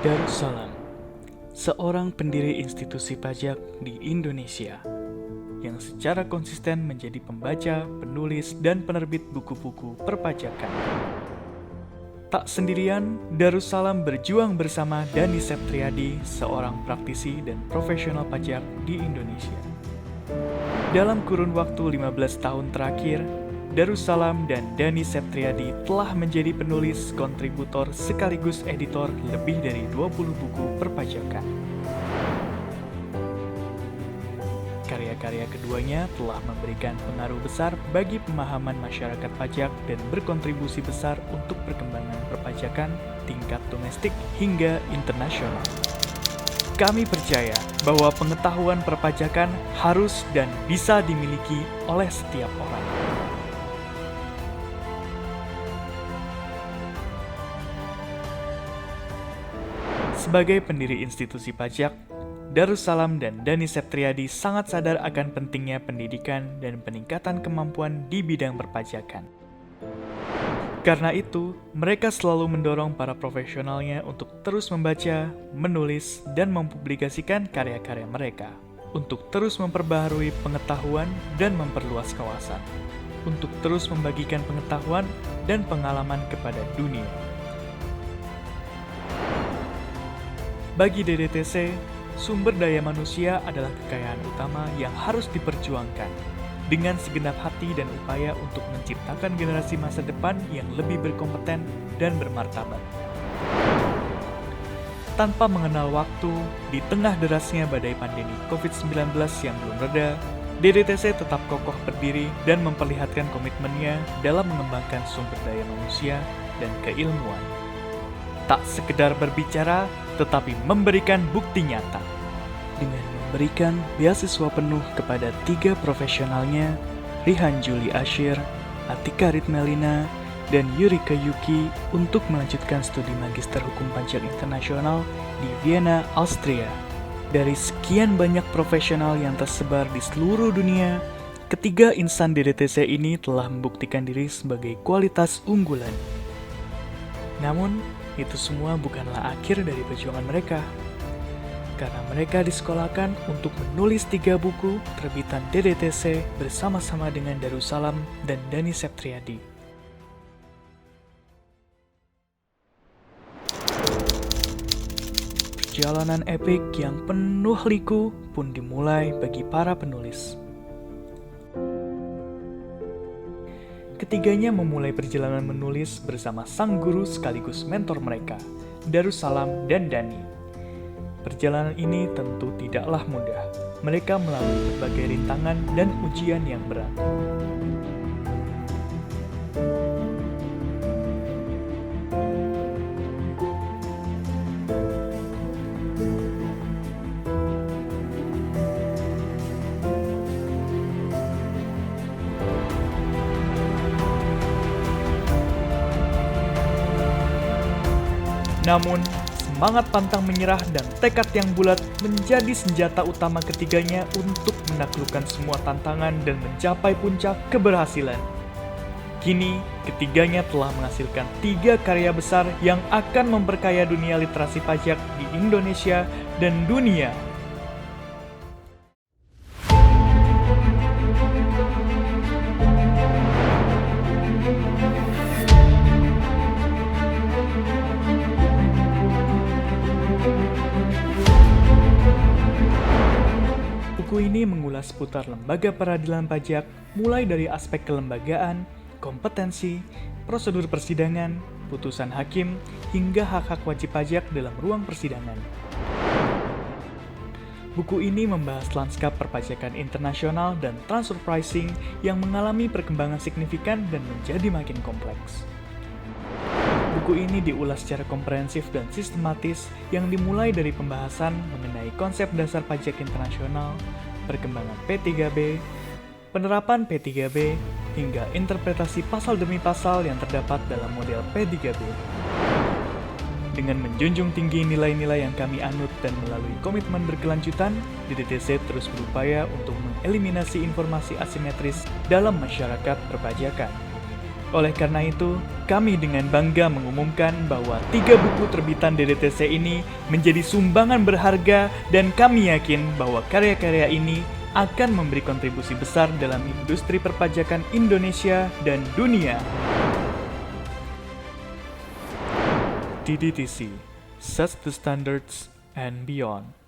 Darussalam, seorang pendiri institusi pajak di Indonesia yang secara konsisten menjadi pembaca, penulis, dan penerbit buku-buku perpajakan. Tak sendirian, Darussalam berjuang bersama Dani Septriadi, seorang praktisi dan profesional pajak di Indonesia. Dalam kurun waktu 15 tahun terakhir, Darussalam dan Dani Septriadi telah menjadi penulis, kontributor, sekaligus editor lebih dari 20 buku perpajakan. Karya-karya keduanya telah memberikan pengaruh besar bagi pemahaman masyarakat pajak dan berkontribusi besar untuk perkembangan perpajakan tingkat domestik hingga internasional. Kami percaya bahwa pengetahuan perpajakan harus dan bisa dimiliki oleh setiap orang. Sebagai pendiri institusi pajak, Darussalam dan Dani Septriadi sangat sadar akan pentingnya pendidikan dan peningkatan kemampuan di bidang perpajakan. Karena itu, mereka selalu mendorong para profesionalnya untuk terus membaca, menulis, dan mempublikasikan karya-karya mereka, untuk terus memperbaharui pengetahuan dan memperluas kawasan, untuk terus membagikan pengetahuan dan pengalaman kepada dunia. Bagi DDTC, sumber daya manusia adalah kekayaan utama yang harus diperjuangkan dengan segenap hati dan upaya untuk menciptakan generasi masa depan yang lebih berkompeten dan bermartabat. Tanpa mengenal waktu, di tengah derasnya badai pandemi COVID-19 yang belum reda, DDTC tetap kokoh berdiri dan memperlihatkan komitmennya dalam mengembangkan sumber daya manusia dan keilmuan. Tak sekedar berbicara, tetapi memberikan bukti nyata. Dengan memberikan beasiswa penuh kepada 3 profesionalnya, Rihan Juli Ashir, Atika Ritmelina, dan Yurika Yuki untuk melanjutkan studi Magister Hukum Pajak Internasional di Vienna, Austria. Dari sekian banyak profesional yang tersebar di seluruh dunia, ketiga insan DDTC ini telah membuktikan diri sebagai kualitas unggulan. Namun, itu semua bukanlah akhir dari perjuangan mereka. Karena mereka disekolahkan untuk menulis 3 buku terbitan DDTC bersama-sama dengan Darussalam dan Dani Septriadi. Perjalanan epik yang penuh liku pun dimulai bagi para penulis. Ketiganya memulai perjalanan menulis bersama sang guru sekaligus mentor mereka, Darussalam dan Dani. Perjalanan ini tentu tidaklah mudah. Mereka melalui berbagai rintangan dan ujian yang berat. Namun, semangat pantang menyerah dan tekad yang bulat menjadi senjata utama ketiganya untuk menaklukkan semua tantangan dan mencapai puncak keberhasilan. Kini, ketiganya telah menghasilkan 3 karya besar yang akan memperkaya dunia literasi pajak di Indonesia dan dunia. Buku ini mengulas seputar lembaga peradilan pajak, mulai dari aspek kelembagaan, kompetensi, prosedur persidangan, putusan hakim, hingga hak-hak wajib pajak dalam ruang persidangan. Buku ini membahas lanskap perpajakan internasional dan transfer pricing yang mengalami perkembangan signifikan dan menjadi makin kompleks. Buku ini diulas secara komprehensif dan sistematis yang dimulai dari pembahasan mengenai konsep dasar pajak internasional, perkembangan P3B, penerapan P3B, hingga interpretasi pasal demi pasal yang terdapat dalam model P3B. Dengan menjunjung tinggi nilai-nilai yang kami anut dan melalui komitmen berkelanjutan, DDTC terus berupaya untuk mengeliminasi informasi asimetris dalam masyarakat perpajakan. Oleh karena itu, kami dengan bangga mengumumkan bahwa 3 buku terbitan DDTC ini menjadi sumbangan berharga dan kami yakin bahwa karya-karya ini akan memberi kontribusi besar dalam industri perpajakan Indonesia dan dunia. DDTC, Sets the Standards and Beyond.